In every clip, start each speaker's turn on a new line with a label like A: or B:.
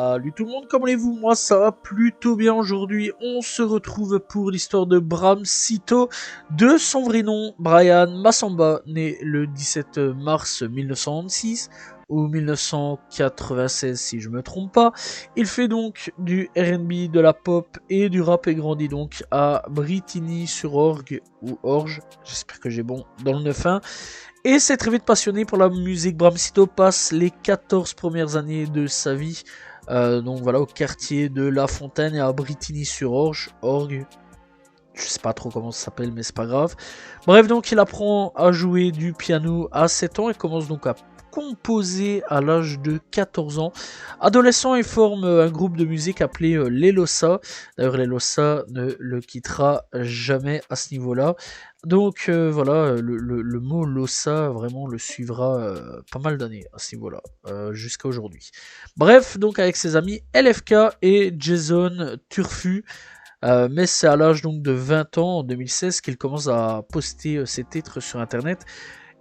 A: Salut tout le monde, comment allez-vous? Moi ça va plutôt bien aujourd'hui. On se retrouve pour l'histoire de Bram Sito, de son vrai nom Brian Massamba, né le 17 mars 1996 ou 1996 si je me trompe pas. Il fait donc du R&B, de la pop et du rap et grandit donc à Brittany-sur-Orge ou Orge, j'espère que j'ai bon dans le 9-1. Et c'est très vite passionné pour la musique. Bram Sito passe les 14 premières années de sa vie donc voilà, au quartier de La Fontaine et à Brittany-sur-Orge. Orgue, je sais pas trop comment ça s'appelle, mais c'est pas grave. Bref, donc il apprend à jouer du piano à 7 ans et commence donc à composer à l'âge de 14 ans. Adolescent, il forme un groupe de musique appelé Les Lossa. D'ailleurs, Les Lossa ne le quittera jamais à ce niveau-là. Donc voilà, le mot Lossa vraiment le suivra pas mal d'années à ce niveau-là, jusqu'à aujourd'hui. Bref, donc avec ses amis LFK et Jason Turfu. Mais c'est à l'âge donc de 20 ans, en 2016, qu'il commence à poster ses titres sur internet.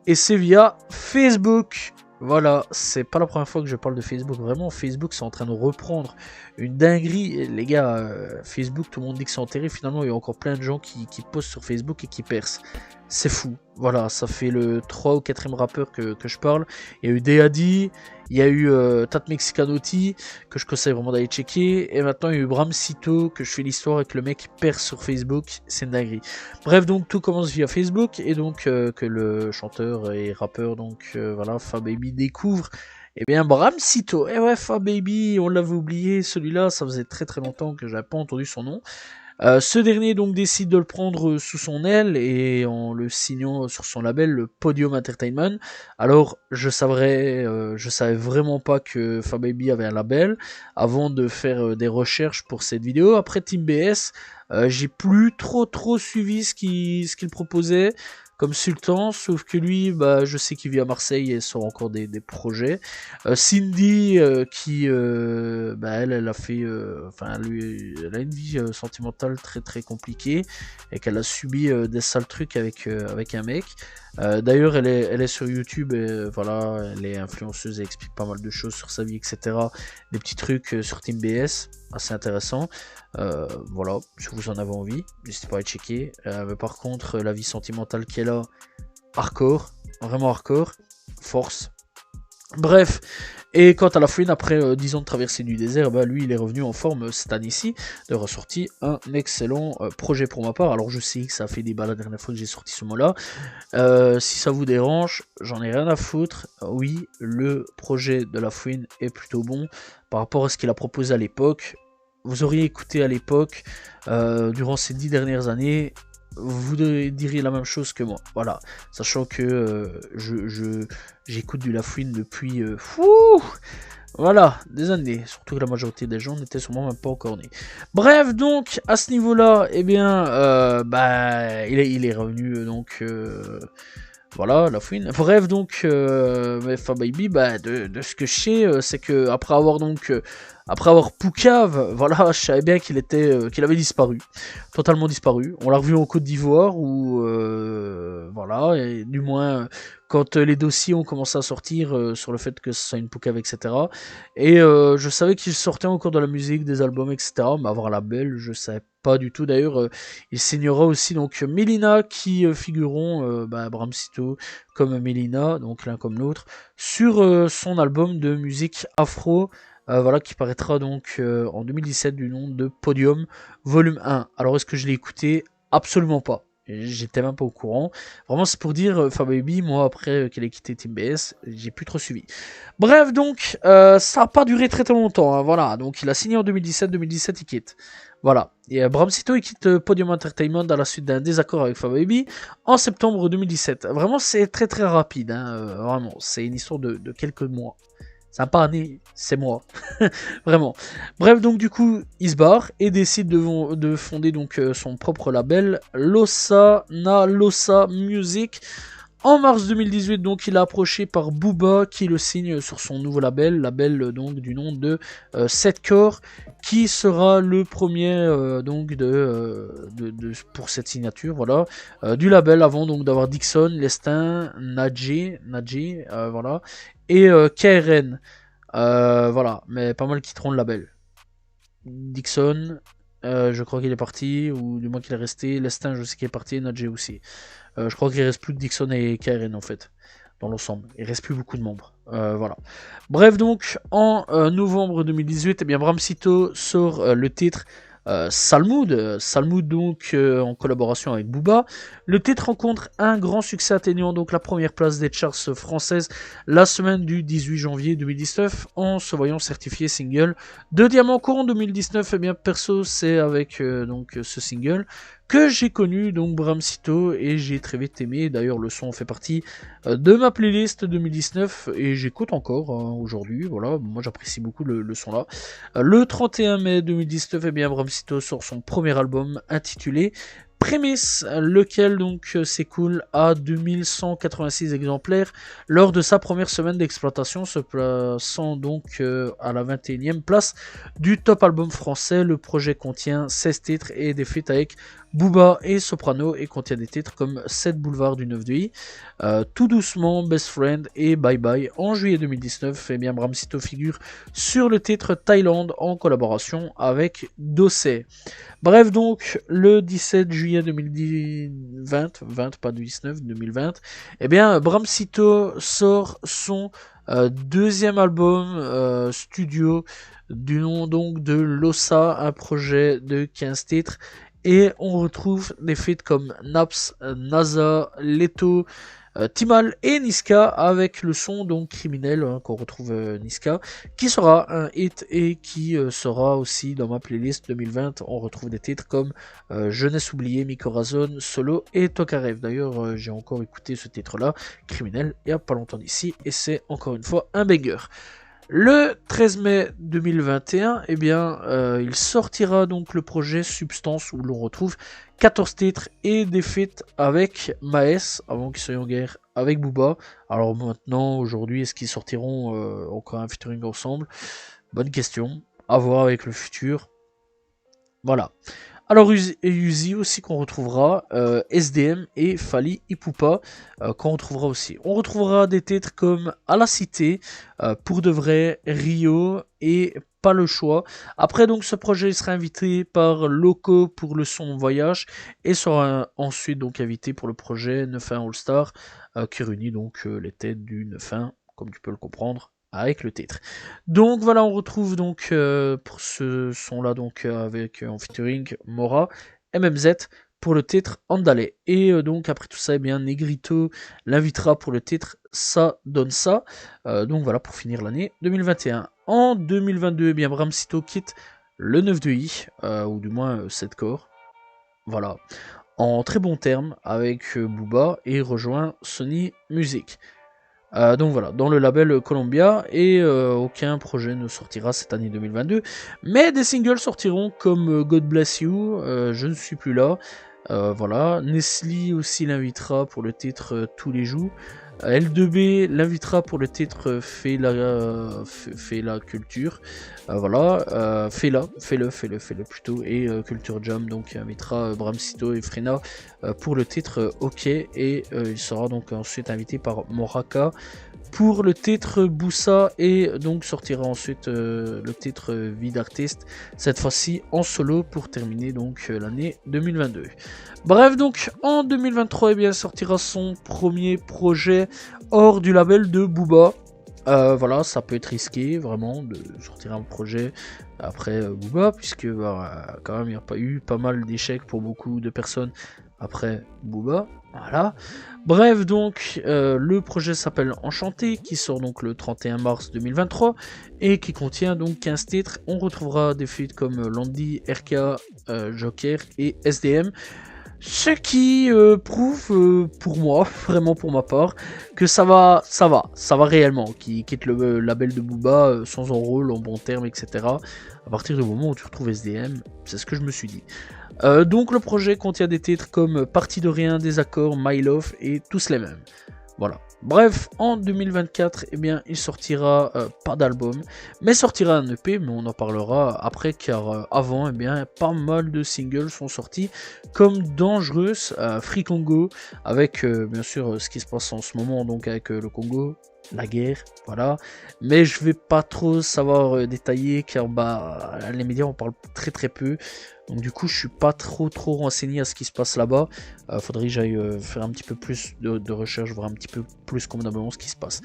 A: Et c'est via Facebook. Voilà, c'est pas la première fois que je parle de Facebook. Vraiment, Facebook, c'est en train de reprendre une dinguerie. Et les gars, Facebook, tout le monde dit que c'est enterré. Finalement, il y a encore plein de gens qui postent sur Facebook et qui percent. C'est fou. Voilà, ça fait le 3 ou 4e rappeur que je parle. Il y a eu Deadi, il y a eu Tat Mexicanotti, que je conseille vraiment d'aller checker. Et maintenant, il y a eu Bram Sito, que je fais l'histoire et que le mec perce sur Facebook. C'est une dinguerie. Bref, donc tout commence via Facebook. Et donc que le chanteur et rappeur, donc voilà, Fababy découvre. Eh bien, Bram Sito. Eh ouais, Fababy, on l'avait oublié. Celui-là, ça faisait très très longtemps que j'avais pas entendu son nom. Ce dernier donc décide de le prendre sous son aile et en le signant sur son label, le Podium Entertainment. Alors je savais vraiment pas que Fababy avait un label avant de faire des recherches pour cette vidéo. Après Team BS, j'ai plus trop suivi ce qu'il proposait comme Sultan, sauf que lui, bah, je sais qu'il vit à Marseille et sort encore des projets. Cindy, bah, elle a fait, elle a une vie sentimentale très très compliquée et qu'elle a subi des sales trucs avec un mec. D'ailleurs, elle est sur YouTube, et, voilà, elle est influenceuse et explique pas mal de choses sur sa vie, etc. Des petits trucs sur Team BS, assez intéressant. Voilà, si vous en avez envie, n'hésitez pas à checker. Mais par contre, la vie sentimentale qu'elle a, hardcore, vraiment hardcore, force. Bref, et quant à la fouine, après 10 ans de traversée du désert, bah, lui il est revenu en forme cette année-ci, de ressorti un excellent projet pour ma part. Alors je sais que ça a fait débat la dernière fois que j'ai sorti ce mot-là. Si ça vous dérange, j'en ai rien à foutre. Oui, le projet de la fouine est plutôt bon par rapport à ce qu'il a proposé à l'époque. Vous auriez écouté à l'époque, durant ces 10 dernières années, vous diriez la même chose que moi. Voilà, sachant que j'écoute du Lafouine depuis voilà, des années. Surtout que la majorité des gens n'étaient sûrement même pas encore nés. Bref, donc à ce niveau-là, eh bien, bah, il est revenu donc. Voilà, la fouine. Bref, donc, Fababy, bah, de ce que je sais, c'est que après avoir Poucave, voilà, je savais bien qu'il avait disparu, totalement disparu. On l'a revu en Côte d'Ivoire, où, voilà, et du moins, quand les dossiers ont commencé à sortir sur le fait que ce soit une Poucave, etc. Et je savais qu'il sortait encore de la musique, des albums, etc. Mais avoir la belle, je savais pas du tout. D'ailleurs, il signera aussi donc Mélina qui figureront, Bram Sito comme Mélina, donc l'un comme l'autre, sur son album de musique afro, voilà, qui paraîtra donc en 2017 du nom de Podium Volume 1. Alors est-ce que je l'ai écouté? Absolument pas. J'étais même pas au courant. Vraiment, c'est pour dire, Fababy, moi, après qu'elle ait quitté Team BS, j'ai plus trop suivi. Bref, donc, ça n'a pas duré très longtemps. Hein, voilà, donc il a signé en 2017, il quitte. Voilà. Et Bram Sito, il quitte Podium Entertainment à la suite d'un désaccord avec Fababy en septembre 2017. Vraiment, c'est très très rapide. Hein, vraiment, c'est une histoire de quelques mois. C'est pas année, c'est moi. Vraiment. Bref, donc du coup, il se barre et décide de fonder donc son propre label, Lossa Music. En mars 2018, donc, il est approché par Booba qui le signe sur son nouveau label donc du nom de Setcore, qui sera le premier donc pour cette signature, voilà, du label avant donc d'avoir Dixon, Lestin, Nadji, voilà, et KRN. Voilà, mais pas mal quitteront le label. Dixon, je crois qu'il est parti, ou du moins qu'il est resté. Lestin, je sais qu'il est parti, Nadje aussi. Je crois qu'il reste plus que Dixon et KRN en fait, dans l'ensemble. Il reste plus beaucoup de membres. Voilà. Bref, donc, en novembre 2018, eh bien, Bram Sito sort le titre Salmoud. Salmoud, donc, en collaboration avec Booba. Le titre rencontre un grand succès, atteignant donc la première place des charts françaises la semaine du 18 janvier 2019, en se voyant certifié single de diamant courant 2019. Eh bien, perso, c'est avec donc ce single que j'ai connu donc Bram Sito et j'ai très vite aimé. D'ailleurs, le son fait partie de ma playlist 2019 et j'écoute encore aujourd'hui. Voilà, moi j'apprécie beaucoup le son là. Le 31 mai 2019, eh bien Bram Sito sort son premier album intitulé Prémisse, lequel donc s'écoule à 2186 exemplaires lors de sa première semaine d'exploitation, se plaçant donc à la 21e place du top album français. Le projet contient 16 titres et des feats avec Booba et Soprano et contient des titres comme 7 Boulevard du 9 de I, Tout doucement, Best Friend et Bye Bye. En juillet 2019, eh bien, Bram Sito figure sur le titre Thaïlande en collaboration avec Dossé. Bref, donc, le 17 juillet 2020, 20, pas 19, 2020, eh bien, Bram Sito sort son deuxième album studio du nom donc de Lossa, un projet de 15 titres. Et on retrouve des feats comme Naps, NASA, Leto, Timal et Niska avec le son donc criminel qu'on retrouve Niska, qui sera un hit et qui sera aussi dans ma playlist 2020. On retrouve des titres comme Jeunesse oubliée, Mikorazone, Solo et Tokarev. D'ailleurs, j'ai encore écouté ce titre-là, criminel, il n'y a pas longtemps d'ici, et c'est encore une fois un banger. Le 13 mai 2021, eh bien, il sortira donc le projet Substance où l'on retrouve 14 titres et des feats avec Maes, avant qu'ils soient en guerre avec Booba. Alors maintenant, aujourd'hui, est-ce qu'ils sortiront encore un featuring ensemble? Bonne question, à voir avec le futur. Voilà. Alors Uzi aussi qu'on retrouvera, SDM et Fali Ipupa qu'on retrouvera aussi. On retrouvera des titres comme À la Cité, Pour de vrai, Rio et Pas le choix. Après donc ce projet sera invité par Loco pour le son Voyage et sera ensuite donc invité pour le projet 9-1 All Star qui réunit donc les têtes du 9-1 comme tu peux le comprendre avec le titre. Donc voilà, on retrouve donc pour ce son là donc avec en featuring Mora, MMZ pour le titre Andale. Et donc après tout ça, eh bien Negrito l'invitera pour le titre Ça donne ça. Donc voilà pour finir l'année 2021. En 2022, eh bien Bram Sito quitte le 9 de I, ou du moins 7 corps. Voilà. En très bon terme avec Booba et rejoint Sony Music. Donc voilà, dans le label Columbia, et aucun projet ne sortira cette année 2022, mais des singles sortiront comme God Bless You, Je ne suis plus là, voilà, Nestlé aussi l'invitera pour le titre Tous les jours, L2B l'invitera pour le titre Fais la culture, voilà, fais-le plutôt, et Culture Jam donc invitera Bram Sito et Frena pour le titre OK, et il sera donc ensuite invité par Moraka pour le titre Boussa, et donc sortira ensuite le titre Vie d'artiste, cette fois-ci en solo pour terminer donc l'année 2022. Bref, donc en 2023, eh bien, sortira son premier projet hors du label de Booba. Voilà, ça peut être risqué vraiment de sortir un projet après Booba, puisque quand même il n'y a pas eu pas mal d'échecs pour beaucoup de personnes après Booba. Voilà. Bref, donc le projet s'appelle Enchanté, qui sort donc le 31 mars 2023 et qui contient donc 15 titres. On retrouvera des feats comme Landy, RK, Joker et SDM. Ce qui prouve pour moi, vraiment pour ma part, que ça va réellement, qui quitte le label de Booba sans enrôle, en bon terme, etc. À partir du moment où tu retrouves SDM, c'est ce que je me suis dit. Donc le projet contient des titres comme Partie de rien, Désaccord, My Love et tous les mêmes. Voilà. Bref, en 2024, eh bien, il sortira pas d'album, mais sortira un EP, mais on en parlera après, car avant, eh bien, pas mal de singles sont sortis, comme Dangereuse, Free Congo, avec bien sûr ce qui se passe en ce moment, donc avec le Congo, la guerre, voilà. Mais je vais pas trop savoir détailler car bah les médias en parlent très très peu. Donc du coup je suis pas trop renseigné à ce qui se passe là-bas. Faudrait que j'aille faire un petit peu plus de recherche, voir un petit peu plus convenablement ce qui se passe.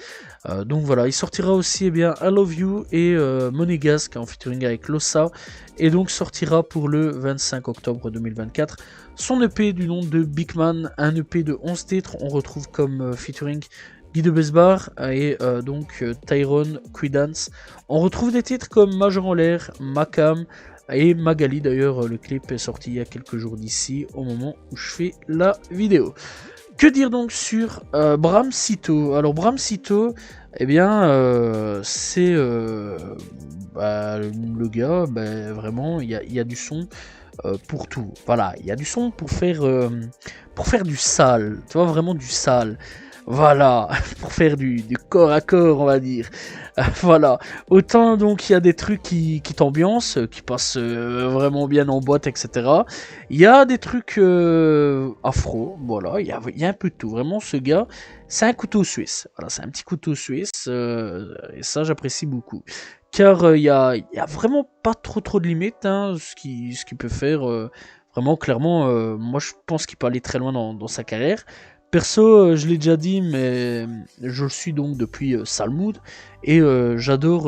A: Donc voilà, il sortira aussi bien I Love You et Monégasque en featuring avec Lossa. Et donc sortira pour le 25 octobre 2024. Son EP du nom de Big Man, un EP de 11 titres, on retrouve comme featuring Guy de Besbar et donc Tyrone Quidance. On retrouve des titres comme Major en l'air, Macam et Magali. D'ailleurs, le clip est sorti il y a quelques jours d'ici, au moment où je fais la vidéo. Que dire donc sur Bram Sito? Alors Bram Sito, eh bien, c'est bah, le gars, bah, vraiment, il y a du son pour tout. Voilà, il y a du son pour faire du sale, tu vois, vraiment du sale. Voilà, pour faire du corps à corps, on va dire. Voilà, autant donc il y a des trucs qui t'ambiancent, qui passent vraiment bien en boîte, etc. Il y a des trucs afro, voilà, il y a un peu de tout. Vraiment, ce gars, c'est un couteau suisse. Voilà, c'est un petit couteau suisse, et ça j'apprécie beaucoup. Car il y a vraiment pas trop de limites, hein, ce qu'il peut faire. Vraiment, clairement, moi je pense qu'il peut aller très loin dans sa carrière. Perso, je l'ai déjà dit, mais je le suis donc depuis Salmoud et j'adore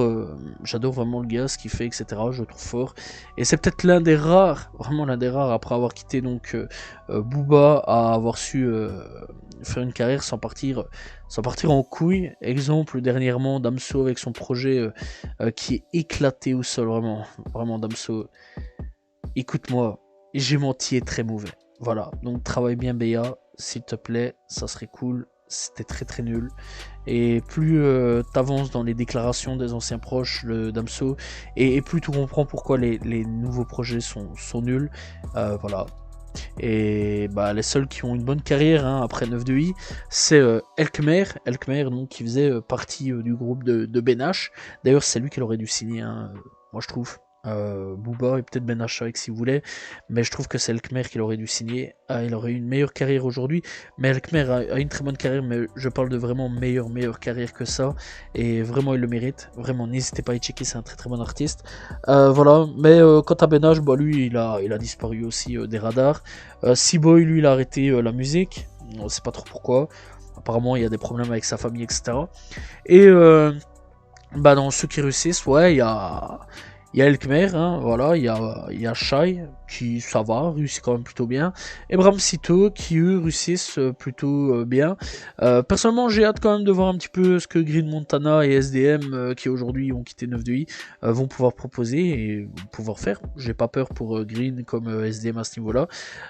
A: vraiment le gars, ce qu'il fait, etc. Je le trouve fort. Et c'est peut-être l'un des rares, vraiment l'un des rares, après avoir quitté donc Booba, à avoir su faire une carrière sans partir en couille. Exemple dernièrement Damso avec son projet qui est éclaté au sol, vraiment Damso. Écoute-moi, j'ai menti est très mauvais. Voilà, donc travaille bien BA, s'il te plaît, ça serait cool. C'était très nul. Et plus t'avances dans les déclarations des anciens proches, le Damso, et plus tu comprends pourquoi les nouveaux projets sont nuls. Voilà. Et bah, les seuls qui ont une bonne carrière hein, après 9-2i, c'est Elkmer, donc, qui faisait partie du groupe de Ben H. D'ailleurs, c'est lui qui aurait dû signer, hein, moi je trouve. Booba et peut-être Ben H si vous voulez, mais je trouve que c'est Elkmer qui aurait dû signer. Il aurait eu une meilleure carrière aujourd'hui, mais Elkmer a une très bonne carrière, mais je parle de vraiment meilleure carrière que ça, et vraiment il le mérite. Vraiment, n'hésitez pas à y checker, c'est un très bon artiste. Voilà, mais quant à Ben H, bah, lui il a disparu aussi des radars. C-Boy, lui, il a arrêté la musique, on sait pas trop pourquoi. Apparemment, il y a des problèmes avec sa famille, etc. Et bah, dans ceux qui réussissent, ouais, il y a Elkmer, hein, voilà, il y a Shai, qui, ça va, réussit quand même plutôt bien, et Bram Sito, qui eux réussissent plutôt bien. Personnellement, j'ai hâte quand même de voir un petit peu ce que Green Montana et SDM, qui aujourd'hui ont quitté 9-2i, vont pouvoir proposer et pouvoir faire. J'ai pas peur pour Green comme SDM à ce niveau-là.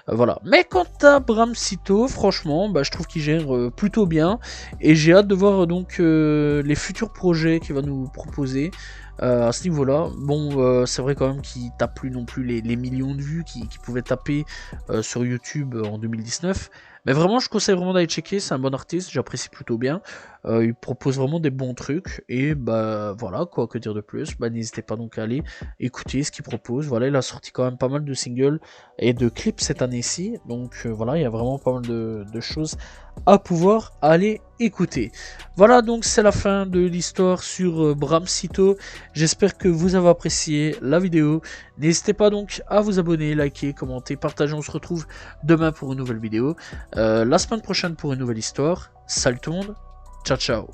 A: Voilà. Mais quant à Bram Sito, franchement, bah, je trouve qu'il gère plutôt bien, et j'ai hâte de voir donc les futurs projets qu'il va nous proposer. À ce niveau-là, bon, c'est vrai quand même qu'il tape plus non plus les millions de vues qu'il pouvait taper sur YouTube en 2019. Mais vraiment, je conseille vraiment d'aller checker, c'est un bon artiste, j'apprécie plutôt bien. Il propose vraiment des bons trucs, et bah voilà, quoi que dire de plus, bah n'hésitez pas donc à aller écouter ce qu'il propose. Voilà, il a sorti quand même pas mal de singles et de clips cette année-ci, donc voilà, il y a vraiment pas mal de choses à pouvoir aller écouter. Voilà, donc c'est la fin de l'histoire sur Bram Sito. J'espère que vous avez apprécié la vidéo. N'hésitez pas donc à vous abonner, liker, commenter, partager. On se retrouve demain pour une nouvelle vidéo. La semaine prochaine pour une nouvelle histoire. Salut tout le monde. Ciao ciao.